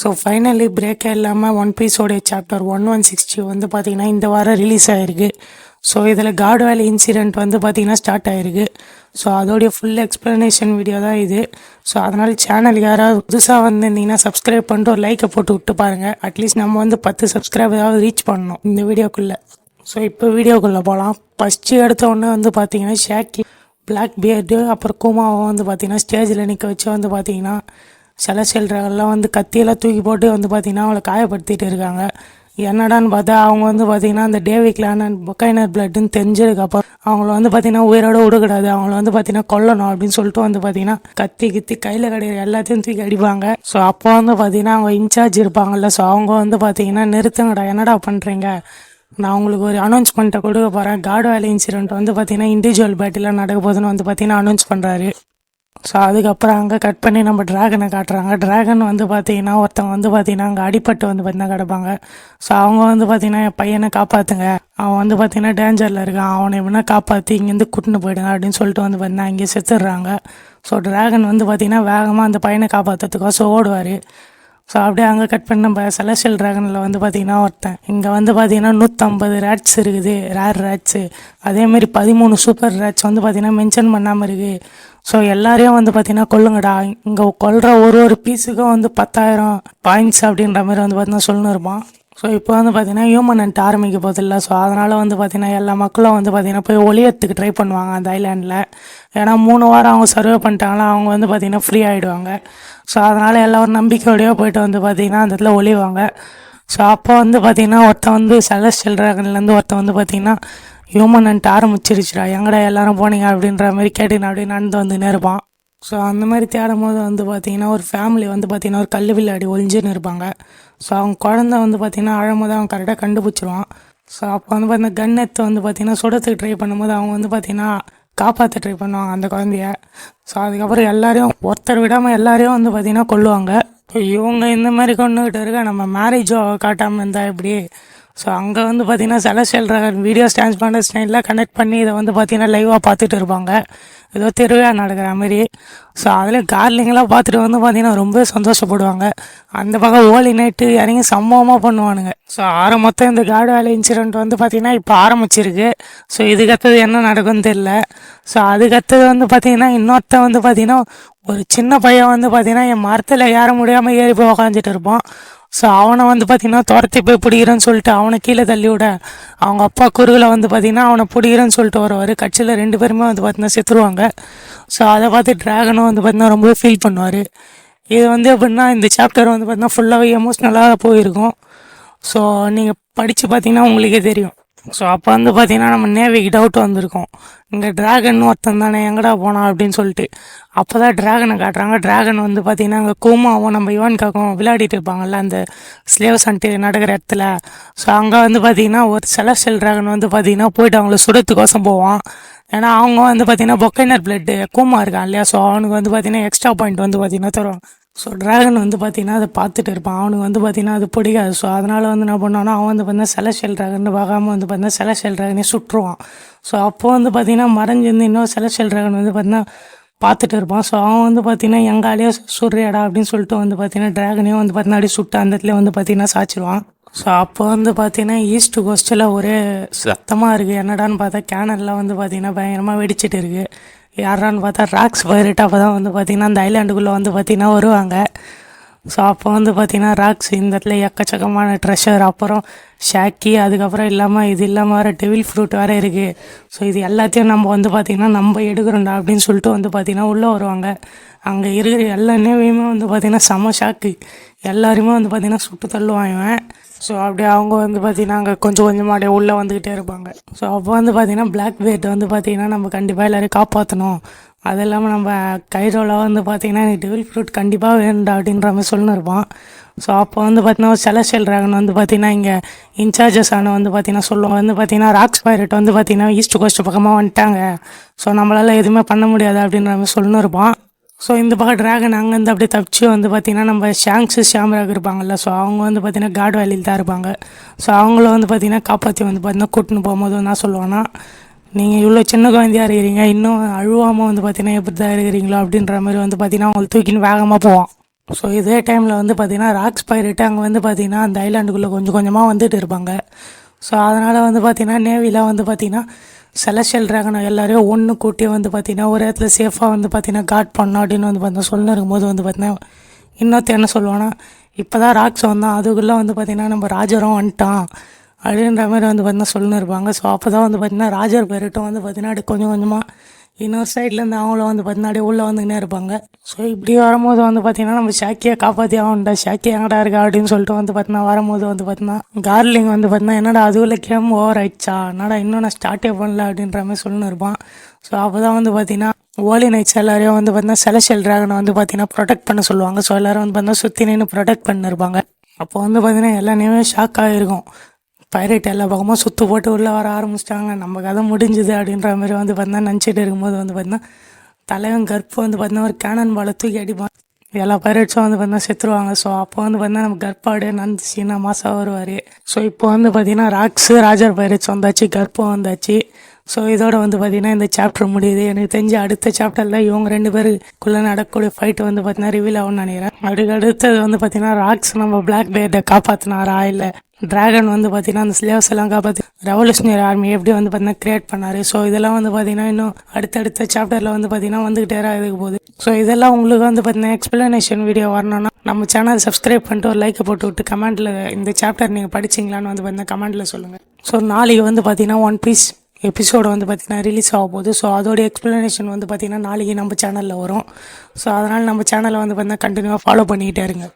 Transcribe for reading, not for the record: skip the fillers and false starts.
So finally பிரேக்கே இல்லாமல் one பீஸோடைய chapter 1160 வந்து பார்த்திங்கன்னா இந்த வாரம் ரிலீஸ் ஆகிருக்கு. ஸோ இதில் காட் வேலி இன்சிடெண்ட் வந்து பார்த்திங்கன்னா ஸ்டார்ட் ஆகிருக்கு. ஸோ அதோடைய ஃபுல் எக்ஸ்ப்ளனேஷன் வீடியோ தான் இது. ஸோ அதனால் சேனலுக்கு யாராவது புதுசாக வந்திருந்தீங்கன்னா சப்ஸ்கிரைப் பண்ணிட்டு ஒரு லைக்கை போட்டு விட்டு பாருங்கள். அட்லீஸ்ட் நம்ம வந்து 10 சப்ஸ்கிரைபராவது ரீச் பண்ணணும் இந்த வீடியோக்குள்ளே. ஸோ இப்போ வீடியோக்குள்ளே போகலாம். ஃபஸ்ட்டு எடுத்த ஒன்று வந்து பார்த்திங்கன்னா ஷாக்கி பிளாக் பியர்டு அப்புறம் கூமாவை வந்து பார்த்திங்கன்னா ஸ்டேஜில் நிற்க வச்சு வந்து பார்த்திங்கன்னா செலஸ்டியல்லாம் வந்து கத்தியெல்லாம் தூக்கி போட்டு வந்து பார்த்திங்கன்னா அவளை காயப்படுத்திட்டு இருக்காங்க. என்னடான்னு பார்த்தா அவங்க வந்து பார்த்திங்கன்னா அந்த டேவிக்லான் அண்ட் பொக்கைனர் பிளட்டுன்னு தெரிஞ்சதுக்கப்புறம் அவங்கள வந்து பார்த்திங்கன்னா உயிரோட விடக்கூடாது, அவங்கள வந்து பார்த்திங்கன்னா கொல்லணும் அப்படின்னு சொல்லிட்டு வந்து பார்த்திங்கன்னா கத்தி கையில் கிடையாது எல்லாத்தையும் தூக்கி அடிப்பாங்க. ஸோ அப்போ வந்து பார்த்திங்கன்னா அவங்க இன்சார்ஜ் இருப்பாங்கல்ல, ஸோ அவங்க வந்து பார்த்திங்கன்னா நிறுத்துங்கடா, என்னடா பண்ணுறீங்க, நான் உங்களுக்கு ஒரு அனௌன்ஸ்மெண்ட்டை கொடுக்க போகிறேன். காட் வேலி இன்சிடென்ட் வந்து பார்த்திங்கன்னா இண்டிவிஜுவல் பேட்டில் நடக்க போதுன்னு வந்து பார்த்திங்கன்னா அனௌன்ஸ் பண்ணுறாரு. ஸோ அதுக்கப்புறம் அங்கே கட் பண்ணி நம்ம ட்ராகனை காட்டுறாங்க. ட்ராகன் வந்து பார்த்திங்கன்னா ஒருத்தவங்க வந்து பார்த்திங்கன்னா அங்கே அடிப்பட்டு வந்து பார்த்திங்கன்னா கிடப்பாங்க. ஸோ அவங்க வந்து பார்த்திங்கன்னா என் பையனை காப்பாற்றுங்க, அவன் வந்து பார்த்திங்கன்னா டேஞ்சரில் இருக்கான், அவனை எப்படின்னா காப்பாற்றி இங்கேருந்து கூட்டின்னு போயிடுங்க அப்படின்னு சொல்லிட்டு வந்து பார்த்திங்கன்னா இங்கே செத்துடுறாங்க. ஸோ ட்ராகன் வந்து பார்த்திங்கன்னா வேகமாக அந்த பையனை காப்பாற்றுறதுக்கோசம் ஓடுவார். ஸோ அப்படியே அங்கே கட் பண்ண நம்ம செலஸ்டியல் ட்ராகனில் வந்து பார்த்திங்கன்னா ஒருத்தன் இங்கே வந்து பார்த்திங்கன்னா 150 ரேட்ஸ் இருக்குது, ரேர் ரேட்ஸு. அதேமாரி 13 சூப்பர் ரேட்ஸ் வந்து பார்த்திங்கன்னா மென்ஷன் பண்ணாமல் இருக்குது. ஸோ எல்லாரையும் வந்து பார்த்திங்கன்னா கொல்லுங்கடா, இங்கே கொல்கிற ஒரு பீஸுக்கும் வந்து 10,000 பாயிண்ட்ஸ் அப்படின்ற மாதிரி வந்து பார்த்திங்கன்னா சொல்லணும் இருப்பான். ஸோ இப்போ வந்து பார்த்திங்கன்னா ஹியூமன் ஹண்ட் ஆரம்பிக்க போதில்லை. ஸோ அதனால் வந்து பார்த்திங்கன்னா எல்லா மக்களும் வந்து பார்த்திங்கன்னா போய் ஒளியத்துக்கு ட்ரை பண்ணுவாங்க அந்த ஐலாண்டில். ஏன்னா 3 வாரம் அவங்க சர்வே பண்ணிட்டாங்களா, அவங்க வந்து பார்த்திங்கன்னா ஃப்ரீ ஆகிடுவாங்க. ஸோ அதனால் எல்லோரும் நம்பிக்கையோடையோ போய்ட்டு வந்து பார்த்திங்கன்னா அந்த இடத்துல ஒளிவாங்க. ஸோ அப்போ வந்து பார்த்திங்கன்னா ஒருத்தன் வந்து செலஸ்டியல் ட்ராகன்லேருந்து ஒருத்தன் வந்து பார்த்திங்கன்னா ஹியூமன் ஹண்ட் ஆரம்பிச்சிருச்சுடா, எங்கடா எல்லாரும் போனீங்க அப்படின்ற மாதிரி கேட்டுன்னு அப்படியே நடந்து வந்து நேர்ப்பான். ஸோ அந்த மாதிரி தேடும் போது வந்து பார்த்திங்கன்னா ஒரு ஃபேமிலி வந்து பார்த்திங்கன்னா ஒரு கல் விளையாடி ஒளிஞ்சுன்னு இருப்பாங்க. ஸோ அவங்க குழந்தை வந்து பார்த்திங்கன்னா அழும்போது அவன் கரெக்டாக கண்டுபிடிச்சிருவான். ஸோ அப்போ வந்து பார்த்திங்கன்னா கன் எடுத்து வந்து பார்த்திங்கன்னா சுடத்துக்கு ட்ரை பண்ணும்போது அவங்க வந்து பார்த்திங்கன்னா காப்பாற்ற ட்ரை பண்ணுவாங்க அந்த குழந்தைய. ஸோ அதுக்கப்புறம் எல்லாரையும் ஒருத்தர் விடாமல் எல்லாரையும் வந்து பார்த்திங்கன்னா கொல்லுவாங்க. இவங்க இந்த மாதிரி கொண்டுகிட்டு இருக்க நம்ம மேரேஜோ காட்டாமல் இருந்தால் எப்படி. ஸோ அங்கே வந்து பார்த்திங்கன்னா செலஸ்டியல் ட்ராகன் வீடியோ டிரான்ஸ்பாண்டர் ஸ்டைலில் கனெக்ட் பண்ணி இதை வந்து பார்த்திங்கன்னா லைவாக பார்த்துட்டு இருப்பாங்க, ஏதோ திருவிழா நடக்கிற மாதிரி. ஸோ அதில் கார்லிங்கெலாம் பார்த்துட்டு வந்து பார்த்திங்கன்னா ரொம்ப சந்தோஷப்படுவாங்க. அந்த பக்கம் ஹோலி நைட்டு இறங்கி சம்பவமாக பண்ணுவானுங்க. ஸோ மொத்தம் இந்த காட் வேலி இன்சிடென்ட் வந்து பார்த்திங்கன்னா இப்போ ஆரம்பிச்சிருக்கு. ஸோ இதுக்கடுத்தது என்ன நடக்கும்னு தெரியல. ஸோ அதுக்கடுத்தது வந்து பார்த்திங்கன்னா இன்னொருத்தன் வந்து பார்த்திங்கன்னா ஒரு சின்ன பையன் வந்து பார்த்திங்கன்னா என் மரத்தில் ஏற முடியாமல் ஏறி போய் உக்காந்துட்டு இருப்பான். ஸோ அவனை வந்து பார்த்திங்கன்னா துரத்தி போய் பிடிக்கிறேன்னு சொல்லிட்டு அவனை கீழே தள்ளி விட அவங்க அப்பா குறுகில் வந்து பார்த்திங்கன்னா அவனை பிடிக்கிறேன்னு சொல்லிட்டு வருவார். கட்சியில் 2 பேருமே வந்து பார்த்திங்கன்னா செத்துருவாங்க. ஸோ அதை பார்த்து ட்ராகனும் வந்து பார்த்திங்கன்னா ரொம்பவே ஃபீல் பண்ணுவார். இது வந்து எப்படின்னா இந்த சாப்டர் வந்து பார்த்திங்கன்னா ஃபுல்லாகவே எமோஷ்னலாக போயிருக்கும். ஸோ நீங்கள் படித்து பார்த்திங்கன்னா உங்களுக்கே தெரியும். ஸோ அப்போ வந்து பார்த்திங்கன்னா நம்ம நேவிக்கு டவுட் வந்திருக்கோம், இங்கே ட்ராகன் ஒருத்தன் தானே எங்கடா போனான் அப்படின்னு சொல்லிட்டு. அப்போ தான் ட்ராகனை காட்டுறாங்க. ட்ராகன் வந்து பார்த்திங்கன்னா அங்கே கூமாவும் நம்ம யுவான்காவும் விளையாடிட்டு இருப்பாங்கல்ல அந்த ஸ்லேவ்ஸ் அண்ட் நடக்கிற இடத்துல. ஸோ அங்கே வந்து பார்த்திங்கன்னா ஒரு செலஸ்டியல் ட்ராகன் வந்து பார்த்திங்கன்னா போய்ட்டு அவங்கள சுடத்துக்கோசம் போவான். ஏன்னா அவங்க வந்து பார்த்திங்கன்னா பொக்கைனர் பிளட்டு கூமா இருக்கான் இல்லையா, ஸோ அவனுக்கு வந்து பார்த்திங்கன்னா எக்ஸ்ட்ரா பாயிண்ட் வந்து பார்த்திங்கன்னா தருவான். ஸோ ட்ராகன் வந்து பார்த்திங்கன்னா அதை பார்த்துட்டு இருப்பான், அவனுக்கு வந்து பார்த்திங்கன்னா அது பிடிக்காது. ஸோ அதனால் வந்து என்ன பண்ணான்னா அவன் வந்து பார்த்திங்கன்னா செலஸ்டியல் ட்ராகன் பார்க்காம வந்து பார்த்திங்கன்னா செலஸ்டியல் ட்ராகனே சுட்டுருவான். ஸோ அப்போ வந்து பார்த்திங்கன்னா மறைஞ்சிருந்து இன்னும் செலஸ்டியல் ட்ராகன் வந்து பார்த்திங்கன்னா பார்த்துட்டு இருப்பான். ஸோ அவன் வந்து பார்த்திங்கன்னா எங்காலேயோ சுடுறியாடா அப்படின்னு சொல்லிட்டு வந்து பார்த்திங்கன்னா ட்ராகனையும் வந்து பார்த்திங்கன்னா அப்படியே சுட்டு அந்த இடத்துல வந்து பார்த்திங்கன்னா சாச்சிடுவான். ஸோ அப்போ வந்து பார்த்திங்கன்னா ஈஸ்ட் கோஸ்ட்டில் ஒரே சத்தமாக இருக்குது. என்னடான்னு பார்த்தா கேனலில் வந்து பார்த்திங்கன்னா பயங்கரமாக வெடிச்சிட்டு இருக்குது. யாரான்னு பார்த்தா ராக்ஸ் பைரட் அப்போ தான் வந்து பார்த்திங்கன்னா அந்த ஐலாண்டுக்குள்ளே வந்து பார்த்திங்கன்னா வருவாங்க. ஸோ அப்போ வந்து பார்த்திங்கன்னா ராக்ஸ் இந்த இடத்துல எக்கச்சக்கமான ட்ரெஷர், அப்புறம் ஷாக்கி, அதுக்கப்புறம் இது இல்லாமல் வேறு டெவில் ஃப்ரூட் வேறு இருக்குது. ஸோ இது எல்லாத்தையும் நம்ம வந்து பார்த்திங்கன்னா நம்ம எடுக்கிறோம்டா அப்படின்னு சொல்லிட்டு வந்து பார்த்திங்கன்னா உள்ளே வருவாங்க. அங்கே இருக்கிற எல்லா நேவையுமே வந்து பார்த்திங்கன்னா செம ஷாக்கு, எல்லாருமே வந்து பார்த்திங்கன்னா சுட்டு தள்ளுவாங்க. ஸோ அப்படியே அவங்க வந்து பார்த்திங்கன்னா அங்கே கொஞ்சம் கொஞ்சமாக அப்படியே உள்ளே வந்துக்கிட்டே இருப்பாங்க. ஸோ அப்போ வந்து பார்த்திங்கன்னா பிளாக் பேர்ட் வந்து பார்த்திங்கன்னா நம்ம கண்டிப்பாக எல்லோரையும் காப்பாற்றணும், அது இல்லாமல் நம்ம கைரோவில் வந்து பார்த்திங்கன்னா எனக்கு டெவில் ஃப்ரூட் கண்டிப்பாக வேணும்டா அப்படின்ற மாதிரி சொல்லணும் இருப்பான். ஸோ அப்போ வந்து பார்த்திங்கன்னா செலஸ்டியல் ட்ராகன் வந்து பார்த்திங்கன்னா இங்கே இன்சார்ஜஸ் வந்து பார்த்திங்கன்னா சொல்லுவாங்க, வந்து பார்த்திங்கன்னா ராக்ஸ் பைரட் வந்து பார்த்திங்கன்னா ஈஸ்ட் கோஸ்ட் பக்கமாக வந்துட்டாங்க, ஸோ நம்மளால் எதுவுமே பண்ண முடியாது அப்படின்ற மாதிரி சொல்லணும் இருப்பான். ஸோ இந்த பக்கம் ட்ராகன் அங்கேருந்து அப்படியே தப்பிச்சு வந்து பார்த்திங்கன்னா நம்ம ஷாங்ஸு ஷாம்ராக் இருப்பாங்கள்ல, ஸோ அவங்க வந்து பார்த்திங்கன்னா காட் வேலியில் தான் இருப்பாங்க. ஸோ அவங்கள வந்து பார்த்திங்கன்னா காப்பாற்றி வந்து பார்த்திங்கன்னா கூட்டின்னு போகும்போது என்ன சொல்லுவான்னா, நீங்கள் இவ்வளோ சின்ன குழந்தையாக இருக்கிறீங்க, இன்னும் அழுவாமல் வந்து பார்த்திங்கன்னா எப்படி தான் இருக்கிறீங்களோ அப்படின்ற மாதிரி வந்து பார்த்திங்கன்னா அவங்களை தூக்கின்னு வேகமாக போவான். ஸோ இதே டைமில் வந்து பார்த்திங்கன்னா ராக்ஸ் பைரேட்டு அங்கே வந்து பார்த்திங்கன்னா அந்த ஐலாண்டுக்குள்ளே கொஞ்சம் கொஞ்சமாக வந்துட்டு இருப்பாங்க. ஸோ அதனால் வந்து பார்த்திங்கன்னா நேவியில் வந்து பார்த்திங்கன்னா செலஸ்டியல் ட்ராகனை எல்லாரையும் ஒன்று கூட்டி வந்து பார்த்திங்கன்னா ஒரு இடத்துல சேஃபாக வந்து பார்த்திங்கன்னா காட் பண்ணோம் அப்படின்னு வந்து பார்த்தீங்கன்னா சொல்லின்னு இருக்கும்போது வந்து பார்த்திங்கன்னா இன்னொருத்த என்ன சொல்லுவான்னா, இப்போ தான் ராக்ஸ் வந்தான் அதுக்குள்ளே வந்து பார்த்திங்கன்னா நம்ம ராஜரும் வந்துட்டான் அப்படின்ற மாதிரி வந்து பார்த்திங்கன்னா சொல்லின்னு இருப்பாங்க. ஸோ அப்போ தான் வந்து பார்த்திங்கன்னா ராஜர் பைரேட்டும் வந்து பார்த்திங்கன்னா அப்படி கொஞ்சம் கொஞ்சமாக இன்னொரு சைட்லேருந்து அவங்களும் வந்து பார்த்திங்கன்னா அப்படியே உள்ளே வந்துக்கினே இருப்பாங்க. ஸோ இப்படி வரும்போது வந்து பார்த்திங்கன்னா நம்ம ஷாக்கியை காப்பாற்றி ஆகண்டா, ஷாக்கி எங்கடா இருக்கா அப்படின்னு சொல்லிட்டு வந்து பார்த்திங்கன்னா வரும்போது வந்து பார்த்திங்கன்னா கார்லிங் வந்து பார்த்திங்கன்னா என்னடா அதுக்குள்ளே கேம் ஓவர் ஆயிடுச்சா, என்னடா இன்னும் நான் ஸ்டார்ட்டே பண்ணல அப்படின்ற மாதிரி சொல்லின்னு இருப்பான். ஸோ அப்போ தான் வந்து பார்த்திங்கன்னா ஓலி நைட்ஸ் எல்லாரையும் வந்து பார்த்திங்கன்னா செலஸ்டியல் ட்ராகனை வந்து பார்த்திங்கன்னா ப்ரொடெக்ட் பண்ண சொல்லுவாங்க. ஸோ எல்லோரும் வந்து பார்த்திங்கன்னா சுற்றி நின்று ப்ரொடெக்ட் பண்ணிருப்பாங்க. அப்போ வந்து பார்த்திங்கன்னா எல்லாருமே ஷாக் ஆகிருக்கும். பைரேட் எல்லா பக்கமும் சுற்று போட்டு உள்ளே வர ஆரம்பிச்சிட்டாங்க, நம்ம கதை முடிஞ்சுது அப்படின்ற மாதிரி வந்து பார்த்தீங்கன்னா நினச்சிட்டு இருக்கும்போது வந்து பார்த்தீங்கன்னா தலைவன் கர்ப்பு வந்து பார்த்தீங்கன்னா ஒரு கேனன் பாலை தூக்கி அடிப்பான். எல்லா பைரேட்ஸும் வந்து பார்த்தீங்கன்னா செத்துருவாங்க. ஸோ அப்போ வந்து பார்த்தீங்கன்னா நம்ம கர்ப்பாடு நந்துச்சின்னா மாதம் வருவார். ஸோ இப்போ வந்து பார்த்தீங்கன்னா ராக்ஸு ராஜர் பைரேட்ஸ் வந்தாச்சு, கர்ப்பம் வந்தாச்சு. ஸோ இதோட வந்து பார்த்திங்கன்னா இந்த சாப்டர் முடியுது. எனக்கு தெரிஞ்சு அடுத்த சாப்டரில் இவங்க 2 பேருக்குள்ளே நடக்கக்கூடிய ஃபைட்டு வந்து பார்த்திங்கன்னா ரிவீல் ஆகும்னு நினைக்கிறேன். அதுக்கு அடுத்தது வந்து பார்த்திங்கன்னா ராக்ஸ் நம்ம பிளாக் பேர்டை காப்பாற்றினாரா, இல்லை ட்ராகன் வந்து பார்த்திங்கன்னா அந்த ஸ்லேவ்ஸ் எல்லாம் காப்பாற்றி ரெவல்யூஷனரி ஆர்மி எப்படி வந்து பார்த்திங்கன்னா கிரியேட் பண்ணார். ஸோ இதெல்லாம் வந்து பார்த்திங்கன்னா இன்னும் அடுத்தடுத்த சாப்டரில் வந்து பார்த்திங்கன்னா வந்துக்கிட்டே இதுக்கு போகுது. ஸோ இதெல்லாம் உங்களுக்கு வந்து பார்த்திங்கன்னா எக்ஸ்பிளனேஷன் வீடியோ வரணும்னா நம்ம சேனல் சப்ஸ்கிரைப் பண்ணிட்டு ஒரு லைக்கை போட்டு விட்டு கமெண்ட்டில் இந்த சாப்டர் நீங்கள் படிச்சிங்களான்னு வந்து பார்த்திங்கன்னா கமெண்ட்டில் சொல்லுங்கள். ஸோ நாளைக்கு வந்து பார்த்திங்கன்னா ஒன் பீஸ் எபிசோடு வந்து பார்த்திங்கன்னா ரிலீஸ் ஆக போகுது. ஸோ அதோடைய எக்ஸ்ப்ளனேஷன் வந்து பார்த்திங்கன்னா நாளைக்கு நம்ம சேனலில் வரும். ஸோ அதனால் நம்ம சேனலை வந்து பார்த்திங்கன்னா கண்டினியூவாக ஃபாலோ பண்ணிக்கிட்டே இருங்க.